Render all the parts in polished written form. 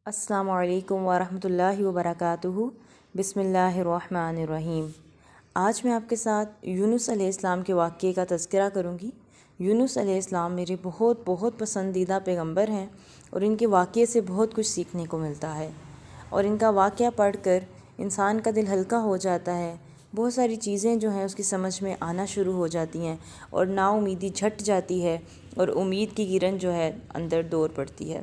السلام علیکم ورحمۃ اللہ وبرکاتہ۔ بسم اللہ الرحمن الرحیم۔ آج میں آپ کے ساتھ یونس علیہ السلام کے واقعے کا تذکرہ کروں گی۔ یونس علیہ السلام میرے بہت پسندیدہ پیغمبر ہیں اور ان کے واقعے سے بہت کچھ سیکھنے کو ملتا ہے، اور ان کا واقعہ پڑھ کر انسان کا دل ہلکا ہو جاتا ہے۔ بہت ساری چیزیں جو ہیں اس کی سمجھ میں آنا شروع ہو جاتی ہیں اور نا امیدی جھٹ جاتی ہے اور امید کی کرن جو ہے اندر دور پڑتی ہے۔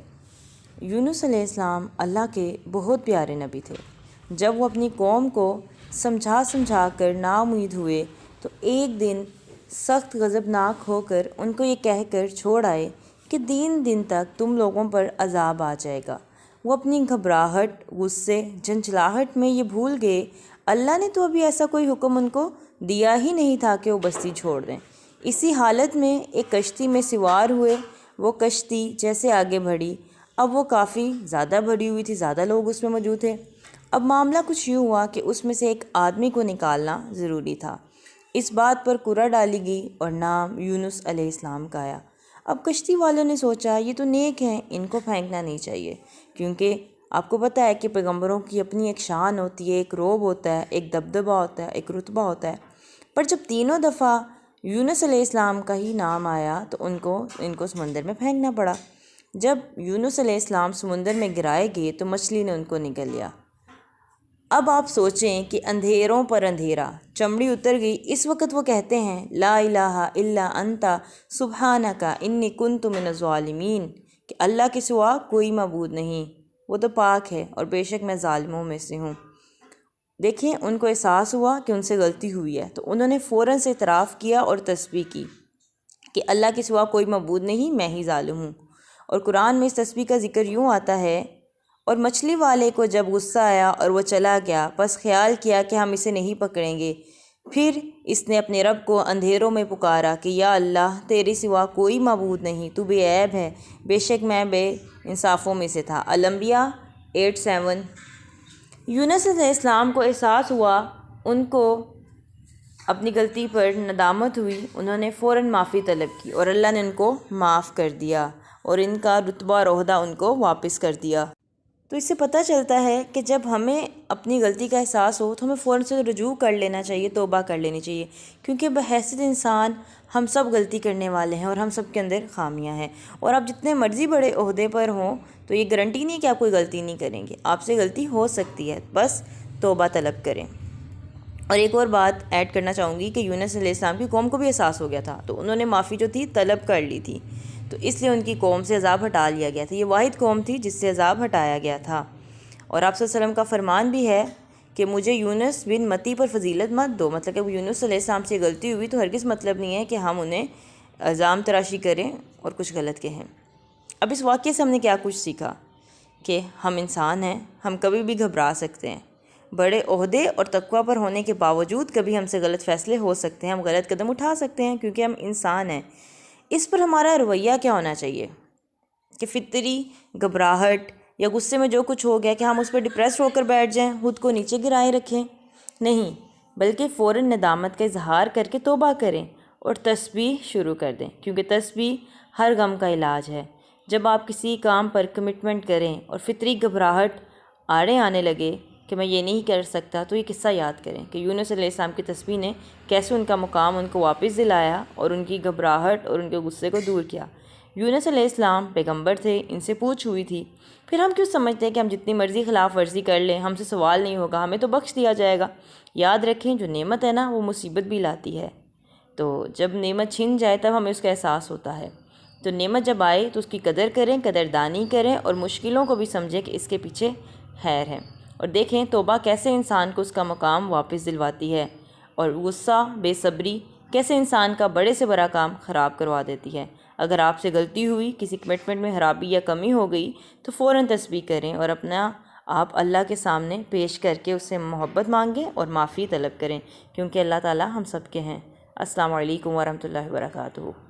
یونس علیہ السلام اللہ کے بہت پیارے نبی تھے۔ جب وہ اپنی قوم کو سمجھا کر نا امید ہوئے تو ایک دن سخت غضبناک ہو کر ان کو یہ کہہ کر چھوڑ آئے کہ 3 دن تک تم لوگوں پر عذاب آ جائے گا۔ وہ اپنی گھبراہٹ، غصے، جھنجھلاہٹ میں یہ بھول گئے اللہ نے تو ابھی ایسا کوئی حکم ان کو دیا ہی نہیں تھا کہ وہ بستی چھوڑ دیں۔ اسی حالت میں ایک کشتی میں سوار ہوئے۔ وہ کشتی جیسے آگے بڑھی، اب وہ کافی زیادہ بھری ہوئی تھی، زیادہ لوگ اس میں موجود تھے۔ اب معاملہ کچھ یوں ہوا کہ اس میں سے ایک آدمی کو نکالنا ضروری تھا۔ اس بات پر کرہ ڈالی گئی اور نام یونس علیہ السلام کا آیا۔ اب کشتی والوں نے سوچا یہ تو نیک ہیں، ان کو پھینکنا نہیں چاہیے، کیونکہ آپ کو پتہ ہے کہ پیغمبروں کی اپنی ایک شان ہوتی ہے، ایک روب ہوتا ہے، ایک دبدبہ ہوتا ہے، ایک رتبہ ہوتا ہے۔ پر جب تینوں دفعہ یونس علیہ السلام کا ہی نام آیا تو ان کو سمندر میں پھینکنا پڑا۔ جب یونس علیہ السلام سمندر میں گرائے گئے تو مچھلی نے ان کو نگل لیا۔ اب آپ سوچیں کہ اندھیروں پر اندھیرا، چمڑی اتر گئی۔ اس وقت وہ کہتے ہیں لا الہ الا انت سبحانک انی کنت من الظالمین، کہ اللہ کے سوا کوئی معبود نہیں، وہ تو پاک ہے اور بے شک میں ظالموں میں سے ہوں۔ دیکھیں، ان کو احساس ہوا کہ ان سے غلطی ہوئی ہے تو انہوں نے فوراً سے اعتراف کیا اور تسبیح کی کہ اللہ کے سوا کوئی معبود نہیں، میں ہی ظالم ہوں۔ اور قرآن میں اس تسبیح کا ذکر یوں آتا ہے، اور مچھلی والے کو جب غصہ آیا اور وہ چلا گیا، بس خیال کیا کہ ہم اسے نہیں پکڑیں گے۔ پھر اس نے اپنے رب کو اندھیروں میں پکارا کہ یا اللہ، تیرے سوا کوئی معبود نہیں، تو بے عیب ہے، بے شک میں بے انصافوں میں سے تھا۔ الانبیاء 8:7۔ یونس علیہ السلام کو احساس ہوا، ان کو اپنی غلطی پر ندامت ہوئی، انہوں نے فوراً معافی طلب کی اور اللہ نے ان کو معاف کر دیا اور ان کا رتبہ اور عہدہ ان کو واپس کر دیا۔ تو اس سے پتہ چلتا ہے کہ جب ہمیں اپنی غلطی کا احساس ہو تو ہمیں فوراً سے رجوع کر لینا چاہیے، توبہ کر لینی چاہیے، کیونکہ بحیثیت انسان ہم سب غلطی کرنے والے ہیں اور ہم سب کے اندر خامیاں ہیں۔ اور آپ جتنے مرضی بڑے عہدے پر ہوں تو یہ گارنٹی نہیں کہ آپ کوئی غلطی نہیں کریں گے، آپ سے غلطی ہو سکتی ہے، بس توبہ طلب کریں۔ اور ایک اور بات ایڈ کرنا چاہوں گی کہ یونس علیہ السلام کی قوم کو بھی احساس ہو گیا تھا، تو انہوں نے معافی جو تھی طلب کر لی تھی، تو اس لیے ان کی قوم سے عذاب ہٹا لیا گیا تھا۔ یہ واحد قوم تھی جس سے عذاب ہٹایا گیا تھا۔ اور آپ صلی اللہ علیہ وسلم کا فرمان بھی ہے کہ مجھے یونس بن متی پر فضیلت مت دو، مطلب کہ یونس علیہ السلام سے غلطی ہوئی تو ہرگز مطلب نہیں ہے کہ ہم انہیں الزام تراشی کریں اور کچھ غلط کہیں۔ اب اس واقعے سے ہم نے کیا کچھ سیکھا کہ ہم انسان ہیں، ہم کبھی بھی گھبرا سکتے ہیں، بڑے عہدے اور تقویٰ پر ہونے کے باوجود کبھی ہم سے غلط فیصلے ہو سکتے ہیں، ہم غلط قدم اٹھا سکتے ہیں، کیونکہ ہم انسان ہیں۔ اس پر ہمارا رویہ کیا ہونا چاہیے کہ فطری گھبراہٹ یا غصے میں جو کچھ ہو گیا کہ ہم اس پر ڈپریس ہو کر بیٹھ جائیں، خود کو نیچے گرائے رکھیں، نہیں، بلکہ فوراً ندامت کا اظہار کر کے توبہ کریں اور تسبیح شروع کر دیں، کیونکہ تسبیح ہر غم کا علاج ہے۔ جب آپ کسی کام پر کمٹمنٹ کریں اور فطری گھبراہٹ آڑے آنے لگے کہ میں یہ نہیں کر سکتا، تو یہ قصہ یاد کریں کہ یونس علیہ السلام کی تسبیح نے کیسے ان کا مقام ان کو واپس دلایا اور ان کی گھبراہٹ اور ان کے غصے کو دور کیا۔ یونس علیہ السلام پیغمبر تھے، ان سے پوچھ ہوئی تھی، پھر ہم کیوں سمجھتے ہیں کہ ہم جتنی مرضی خلاف ورزی کر لیں ہم سے سوال نہیں ہوگا، ہمیں تو بخش دیا جائے گا۔ یاد رکھیں، جو نعمت ہے نا وہ مصیبت بھی لاتی ہے، تو جب نعمت چھن جائے تب ہمیں اس کا احساس ہوتا ہے۔ تو نعمت جب آئے تو اس کی قدر کریں، قدردانی کریں اور مشکلوں کو بھی سمجھیں کہ اس کے پیچھے خیر ہے، اور دیکھیں توبہ کیسے انسان کو اس کا مقام واپس دلواتی ہے، اور غصہ، بے صبری کیسے انسان کا بڑے سے بڑا کام خراب کروا دیتی ہے۔ اگر آپ سے غلطی ہوئی، کسی کمٹمنٹ میں خرابی یا کمی ہو گئی تو فوراً تسبیح کریں اور اپنا آپ اللہ کے سامنے پیش کر کے اس سے محبت مانگیں اور معافی طلب کریں، کیونکہ اللہ تعالی ہم سب کے ہیں۔ السلام علیکم ورحمۃ اللہ وبرکاتہ۔